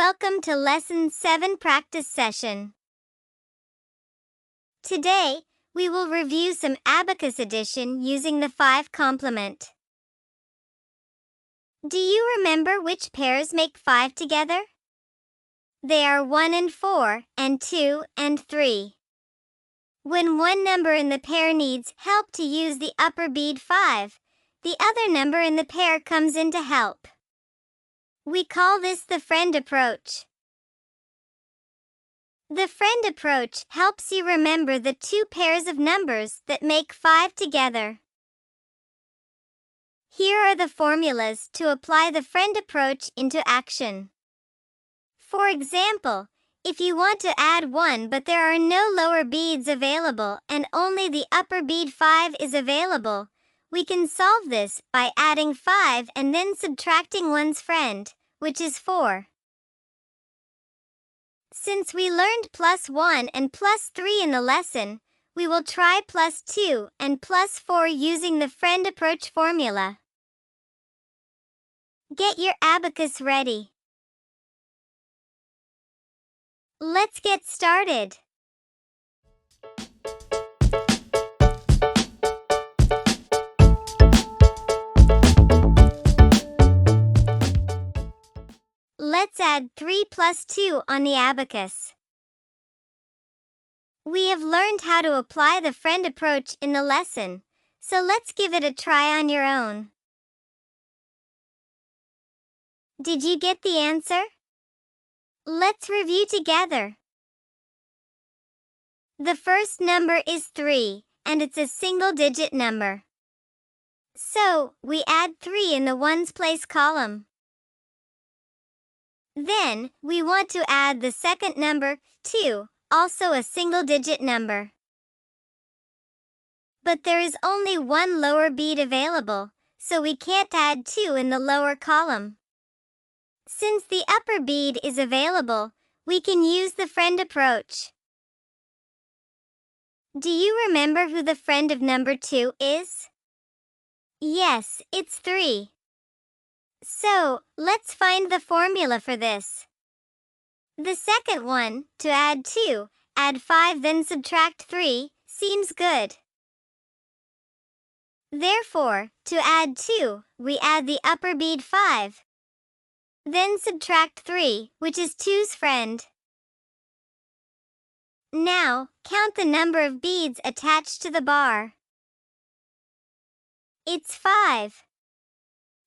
Welcome to Lesson 7 practice session. Today, we will review some Abacus addition using the 5 complement. Do you remember which pairs make 5 together? They are 1 and 4, and 2 and 3. When one number in the pair needs help to use the upper bead 5, the other number in the pair comes in to help. We call this the friend approach. The friend approach helps you remember the 2 pairs of numbers that make 5 together. Here are the formulas to apply the friend approach into action. For example, if you want to add 1 but there are no lower beads available and only the upper bead 5 is available, we can solve this by adding 5 and then subtracting 1's friend, which is 4. Since we learned +1 and +3 in the lesson, we will try +2 and +4 using the friend approach formula. Get your abacus ready. Let's get started. Let's add 3 plus 2 on the abacus. We have learned how to apply the friend approach in the lesson, so let's give it a try on your own. Did you get the answer? Let's review together. The first number is 3, and it's a single-digit number. So, we add 3 in the ones place column. Then, we want to add the second number, 2, also a single-digit number. But there is only one lower bead available, so we can't add 2 in the lower column. Since the upper bead is available, we can use the friend approach. Do you remember who the friend of number 2 is? Yes, it's 3. So, let's find the formula for this. The second one, to add 2, add 5 then subtract 3, seems good. Therefore, to add 2, we add the upper bead 5. Then subtract 3, which is 2's friend. Now, count the number of beads attached to the bar. It's 5.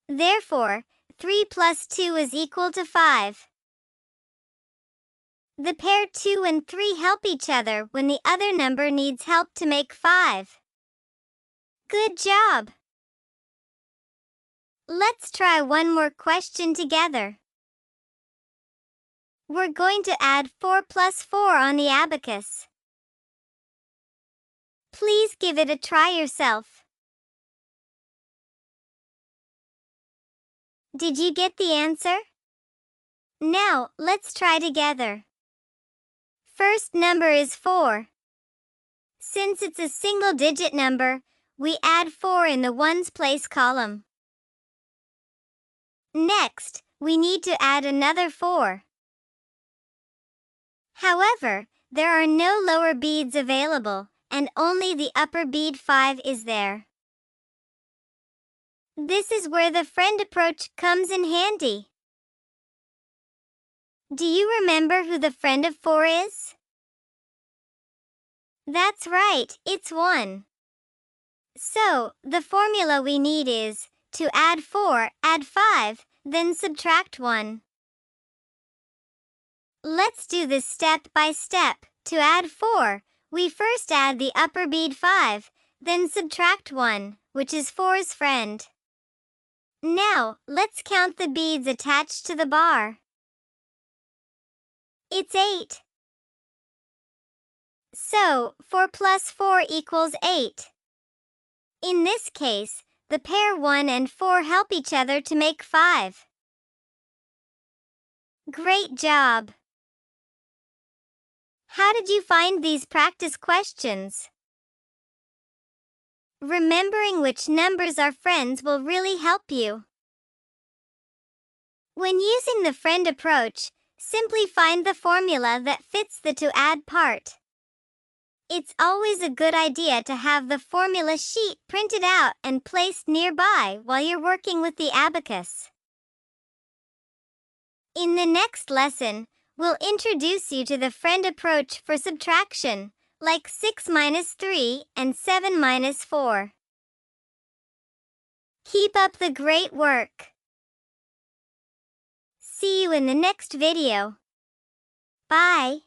Therefore, 3 plus 2 is equal to 5. The pair 2 and 3 help each other when the other number needs help to make 5. Good job! Let's try one more question together. We're going to add 4 plus 4 on the abacus. Please give it a try yourself. Did you get the answer? Now, let's try together. First number is 4. Since it's a single-digit number, we add 4 in the ones place column. Next, we need to add another 4. However, there are no lower beads available, and only the upper bead 5 is there. This is where the friend approach comes in handy. Do you remember who the friend of 4 is? That's right, it's 1. So, the formula we need is, to add 4, add 5, then subtract 1. Let's do this step by step. To add 4, we first add the upper bead 5, then subtract 1, which is 4's friend. Now, let's count the beads attached to the bar. It's 8. So, 4 plus 4 equals 8. In this case, the pair 1 and 4 help each other to make 5. Great job! How did you find these practice questions? Remembering which numbers are friends will really help you. When using the friend approach, Simply find the formula that fits the to add part. It's always a good idea to have the formula sheet printed out and placed nearby while you're working with the abacus. In the next lesson, we'll introduce you to the friend approach for subtraction, like 6 minus 3 and 7 minus 4. Keep up the great work. See you in the next video. Bye.